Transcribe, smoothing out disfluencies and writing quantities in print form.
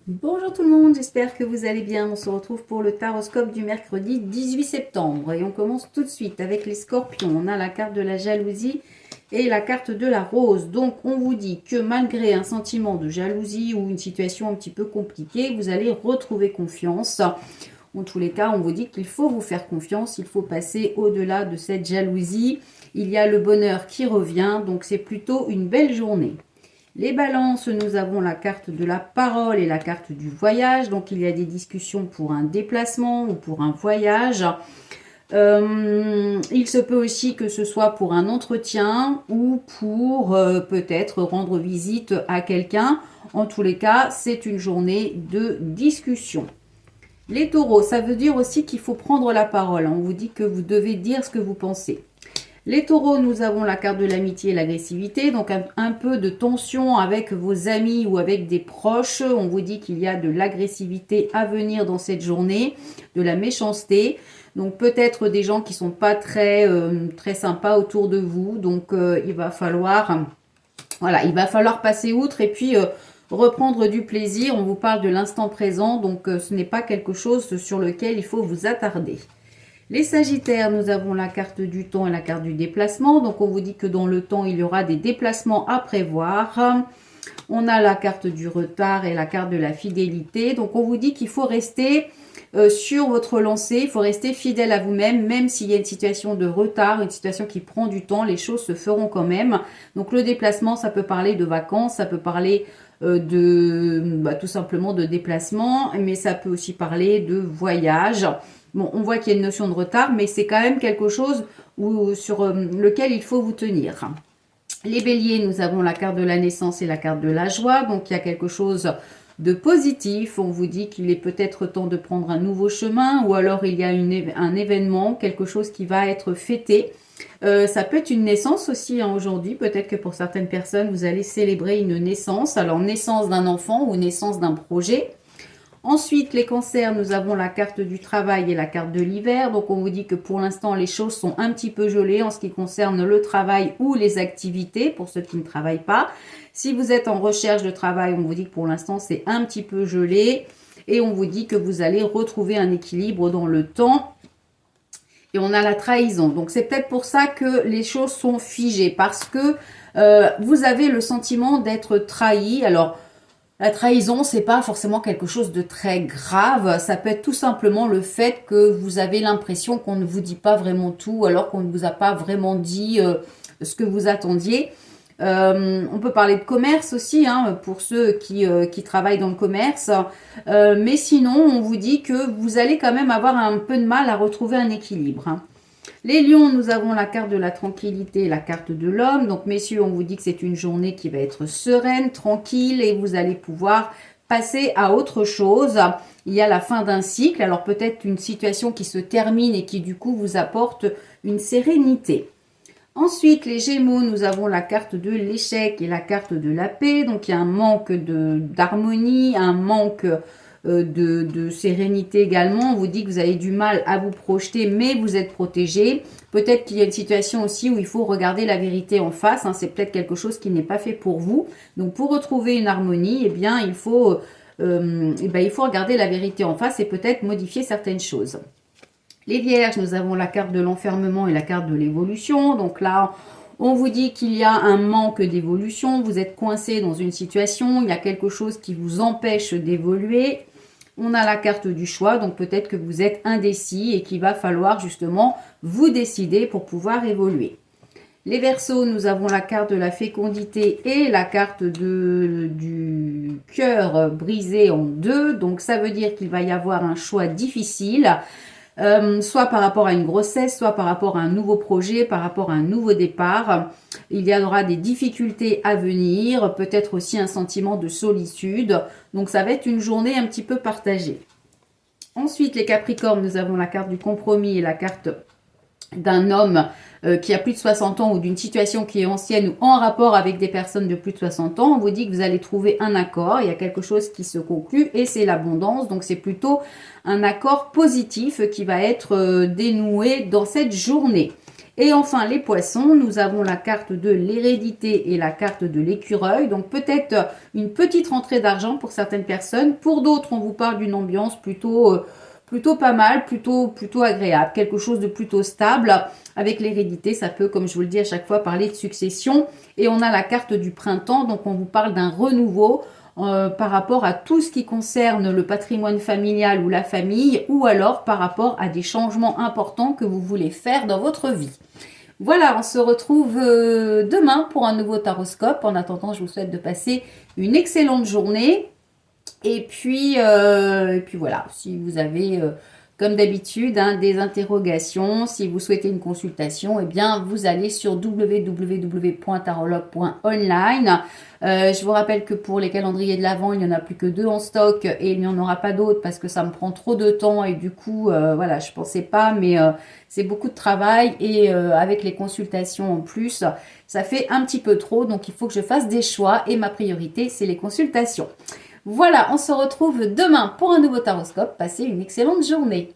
Bonjour tout le monde, j'espère que vous allez bien. On se retrouve pour le taroscope du mercredi 18 septembre et on commence tout de suite avec les scorpions. On a la carte de la jalousie et la carte de la rose. Donc on vous dit que malgré un sentiment de jalousie ou une situation un petit peu compliquée, vous allez retrouver confiance. En tous les cas, on vous dit qu'il faut vous faire confiance, il faut passer au-delà de cette jalousie. Il y a le bonheur qui revient, donc c'est plutôt une belle journée. Les balances, nous avons la carte de la parole et la carte du voyage. Donc, il y a des discussions pour un déplacement ou pour un voyage. Il se peut aussi que ce soit pour un entretien ou pour peut-être rendre visite à quelqu'un. En tous les cas, c'est une journée de discussion. Les taureaux, ça veut dire aussi qu'il faut prendre la parole. On vous dit que vous devez dire ce que vous pensez. Les taureaux, nous avons la carte de l'amitié et l'agressivité, donc un peu de tension avec vos amis ou avec des proches. On vous dit qu'il y a de l'agressivité à venir dans cette journée, de la méchanceté. Donc peut-être des gens qui ne sont pas très sympas autour de vous. Donc il va falloir passer outre et puis reprendre du plaisir. On vous parle de l'instant présent, donc ce n'est pas quelque chose sur lequel il faut vous attarder. Les Sagittaires, nous avons la carte du temps et la carte du déplacement. Donc, on vous dit que dans le temps, il y aura des déplacements à prévoir. On a la carte du retard et la carte de la fidélité. Donc, on vous dit qu'il faut rester sur votre lancée. Il faut rester fidèle à vous-même, même s'il y a une situation de retard, une situation qui prend du temps, les choses se feront quand même. Donc, le déplacement, ça peut parler de vacances, ça peut parler tout simplement de déplacement, mais ça peut aussi parler de voyage. Bon, on voit qu'il y a une notion de retard, mais c'est quand même quelque chose sur lequel il faut vous tenir. Les béliers, nous avons la carte de la naissance et la carte de la joie. Donc, il y a quelque chose de positif. On vous dit qu'il est peut-être temps de prendre un nouveau chemin ou alors il y a un événement, quelque chose qui va être fêté. Ça peut être une naissance aussi aujourd'hui. Peut-être que pour certaines personnes, vous allez célébrer une naissance. Alors, naissance d'un enfant ou naissance d'un projet. Ensuite, les cancers, nous avons la carte du travail et la carte de l'hiver. Donc, on vous dit que pour l'instant, les choses sont un petit peu gelées en ce qui concerne le travail ou les activités pour ceux qui ne travaillent pas. Si vous êtes en recherche de travail, on vous dit que pour l'instant, c'est un petit peu gelé. Et on vous dit que vous allez retrouver un équilibre dans le temps. Et on a la trahison. Donc, c'est peut-être pour ça que les choses sont figées. Parce que vous avez le sentiment d'être trahi. Alors, la trahison, c'est pas forcément quelque chose de très grave. Ça peut être tout simplement le fait que vous avez l'impression qu'on ne vous dit pas vraiment tout, alors qu'on ne vous a pas vraiment dit ce que vous attendiez. On peut parler de commerce aussi, hein, pour ceux qui travaillent dans le commerce. Mais sinon, on vous dit que vous allez quand même avoir un peu de mal à retrouver un équilibre, hein. Les lions, nous avons la carte de la tranquillité et la carte de l'homme. Donc, messieurs, on vous dit que c'est une journée qui va être sereine, tranquille et vous allez pouvoir passer à autre chose. Il y a la fin d'un cycle, alors peut-être une situation qui se termine et qui du coup vous apporte une sérénité. Ensuite, les Gémeaux, nous avons la carte de l'échec et la carte de la paix. Donc, il y a un manque d'harmonie, un manque de sérénité également. On vous dit que vous avez du mal à vous projeter, mais vous êtes protégé. Peut-être qu'il y a une situation aussi où il faut regarder la vérité en face, hein. C'est peut-être quelque chose qui n'est pas fait pour vous. Donc, pour retrouver une harmonie, eh bien, il faut regarder la vérité en face et peut-être modifier certaines choses. Les Vierges, nous avons la carte de l'enfermement et la carte de l'évolution. Donc là, on vous dit qu'il y a un manque d'évolution. Vous êtes coincé dans une situation. Il y a quelque chose qui vous empêche d'évoluer. On a la carte du choix. Donc peut-être que vous êtes indécis et qu'il va falloir justement vous décider pour pouvoir évoluer. Les Verseaux, nous avons la carte de la fécondité et la carte du cœur brisé en deux. Donc ça veut dire qu'il va y avoir un choix difficile. Soit par rapport à une grossesse, soit par rapport à un nouveau projet, par rapport à un nouveau départ. Il y aura des difficultés à venir, peut-être aussi un sentiment de solitude. Donc ça va être une journée un petit peu partagée. Ensuite, les Capricornes, nous avons la carte du compromis et la carte d'un homme qui a plus de 60 ans ou d'une situation qui est ancienne ou en rapport avec des personnes de plus de 60 ans. On vous dit que vous allez trouver un accord, il y a quelque chose qui se conclut et c'est l'abondance. Donc c'est plutôt un accord positif qui va être dénoué dans cette journée. Et enfin, les poissons, nous avons la carte de l'hérédité et la carte de l'écureuil. Donc peut-être une petite rentrée d'argent pour certaines personnes. Pour d'autres, on vous parle d'une ambiance plutôt pas mal, plutôt agréable. Quelque chose de plutôt stable. Avec l'hérédité, ça peut, comme je vous le dis à chaque fois, parler de succession. Et on a la carte du printemps, donc on vous parle d'un renouveau. Par rapport à tout ce qui concerne le patrimoine familial ou la famille, ou alors par rapport à des changements importants que vous voulez faire dans votre vie. Voilà, on se retrouve demain pour un nouveau taroscope. En attendant, je vous souhaite de passer une excellente journée. Et puis voilà, si vous avez, comme d'habitude, hein, des interrogations, si vous souhaitez une consultation, eh bien, vous allez sur www.tarologue.online. Je vous rappelle que pour les calendriers de l'Avent, il n'y en a plus que 2 en stock et il n'y en aura pas d'autres parce que ça me prend trop de temps et du coup, voilà, je pensais pas, mais c'est beaucoup de travail et avec les consultations en plus, ça fait un petit peu trop, donc il faut que je fasse des choix et ma priorité, c'est les consultations. Voilà, on se retrouve demain pour un nouveau taroscope. Passez une excellente journée.